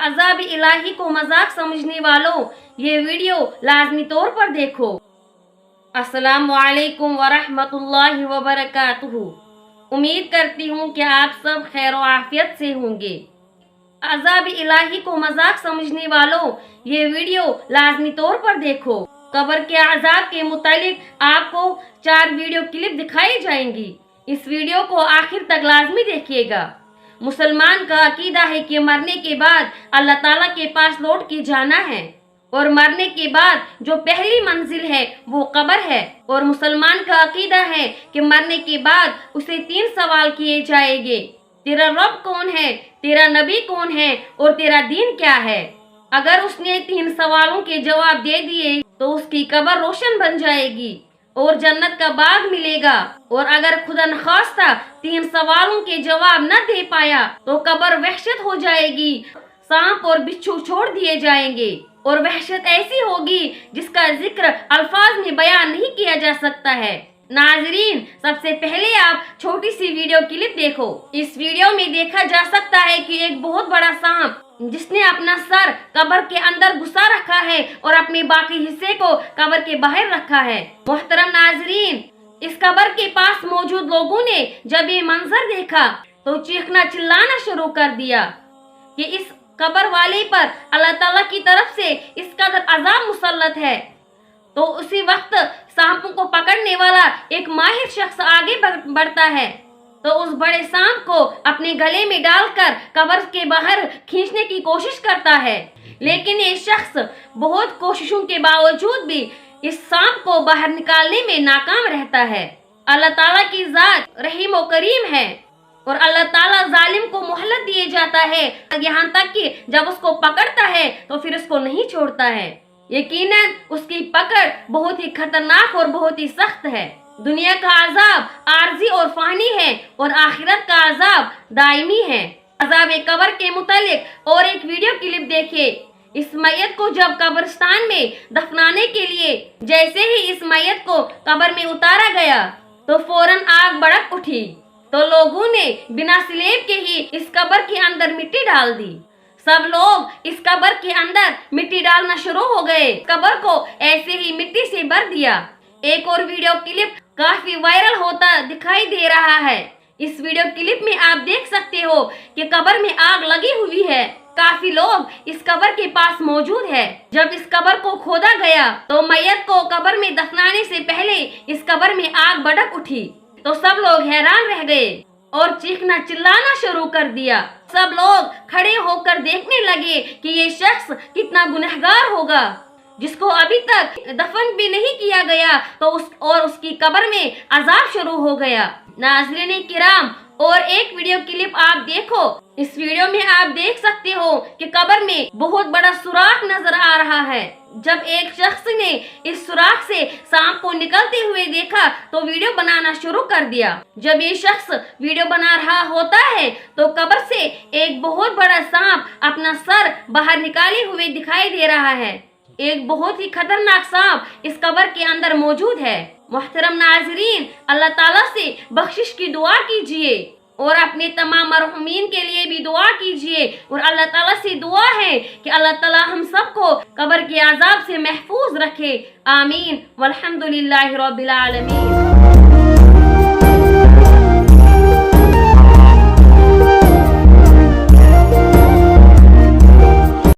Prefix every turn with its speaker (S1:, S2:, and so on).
S1: अज़ाब इलाही को मजाक समझने वालों, ये वीडियो लाजमी तौर पर देखो। अस्सलामु अलैकुम वरहमतुल्लाहि वबरकातुहू। उम्मीद करती हूँ कि आप सब खैर व आफियत से होंगे। अज़ाब इलाही को मजाक समझने वालों, ये वीडियो लाजमी तौर पर देखो। कब्र के अज़ाब के मुतालिक आपको 4 वीडियो क्लिप दिखाई जाएंगी। इस वीडियो को आखिर तक लाजमी देखिएगा। मुसलमान का अकीदा है कि मरने के बाद अल्लाह ताला के पास लौट के जाना है और मरने के बाद जो पहली मंजिल है वो कब्र है। और मुसलमान का अकीदा है कि मरने के बाद उसे 3 सवाल किए जाएंगे। तेरा रब कौन है, तेरा नबी कौन है और तेरा दीन क्या है। अगर उसने 3 सवालों के जवाब दे दिए तो उसकी कब्र रोशन बन जाएगी और जन्नत का बाग मिलेगा। और अगर खुदा न खास्ता 3 सवालों के जवाब न दे पाया तो कब्र वहशत हो जाएगी, सांप और बिच्छू छोड़ दिए जाएंगे और वहशत ऐसी होगी जिसका जिक्र अल्फाज में बयान नहीं किया जा सकता है। नाजरीन, सबसे पहले आप छोटी सी वीडियो क्लिप देखो। इस वीडियो में देखा जा सकता है कि एक बहुत बड़ा सांप जिसने अपना सर कब्र के अंदर घुसा रखा है और अपने बाकी हिस्से को कब्र के बाहर रखा है। मोहतरम नाजरीन, इस कब्र के पास मौजूद लोगों ने जब ये मंजर देखा तो चीखना चिल्लाना शुरू कर दिया कि इस कब्र वाले पर अल्लाह ताला की तरफ से इस कदर अजाब मुसल्लत है। तो उसी वक्त सांपों को पकड़ने वाला एक माहिर शख्स आगे बढ़ता है तो उस बड़े सांप को अपने गले में डालकर कब्र के बाहर खींचने की कोशिश करता है, लेकिन ये शख्स बहुत कोशिशों के बावजूद भी इस सांप को बाहर निकालने में नाकाम रहता है। अल्लाह ताला की जात रहीम व करीम है और अल्लाह ताला जालिम को मोहलत दिए जाता है यहाँ तक कि जब उसको पकड़ता है तो फिर उसको नहीं छोड़ता है। यकीनन उसकी पकड़ बहुत ही खतरनाक और बहुत ही सख्त है। दुनिया का अजाब आरजी और फानी है और आखिरत का अजाब दायमी है। अजाब कब्र के मुतालिक और एक वीडियो क्लिप देखिए। इस मैयत को जब कब्रिस्तान में दफनाने के लिए जैसे ही इस मैयत को कब्र में उतारा गया तो फौरन आग भड़क उठी तो लोगों ने बिना स्लेब के ही इस कब्र के अंदर मिट्टी डाल दी। सब लोग इस कब्र के अंदर मिट्टी डालना शुरू हो गए। कब्र को ऐसे ही मिट्टी से भर दिया। एक और वीडियो क्लिप काफी वायरल होता दिखाई दे रहा है। इस वीडियो क्लिप में आप देख सकते हो कि कब्र में आग लगी हुई है। काफी लोग इस कब्र के पास मौजूद है। जब इस कब्र को खोदा गया तो मैयत को कब्र में दफनाने से पहले इस कब्र में आग भड़क उठी तो सब लोग हैरान रह गए और चीखना चिल्लाना शुरू कर दिया। सब लोग खड़े होकर देखने लगे कि ये शख्स कितना गुनहगार होगा जिसको अभी तक दफन भी नहीं किया गया तो उसकी कब्र में अजाब शुरू हो गया। नाज़रीन किराम, और एक वीडियो क्लिप आप देखो। इस वीडियो में आप देख सकते हो कि कब्र में बहुत बड़ा सुराख नजर आ रहा है। जब एक शख्स ने इस सुराख से सांप को निकलते हुए देखा तो वीडियो बनाना शुरू कर दिया। जब ये शख्स वीडियो बना रहा होता है तो कब्र से एक बहुत बड़ा सांप अपना सर बाहर निकाले हुए दिखाई दे रहा है। एक बहुत ही खतरनाक सांप इस कब्र के अंदर मौजूद है। मोहतरम नाजरीन, अल्लाह ताला से बख्शिश की दुआ कीजिए और अपने तमाम मरहुमीन के लिए भी दुआ कीजिए और अल्लाह ताला से दुआ है कि अल्लाह ताला हम सबको कब्र के अजाब से महफूज रखे। आमीन वल्हम्दुलिल्लाहि रब्बिल आलमीन।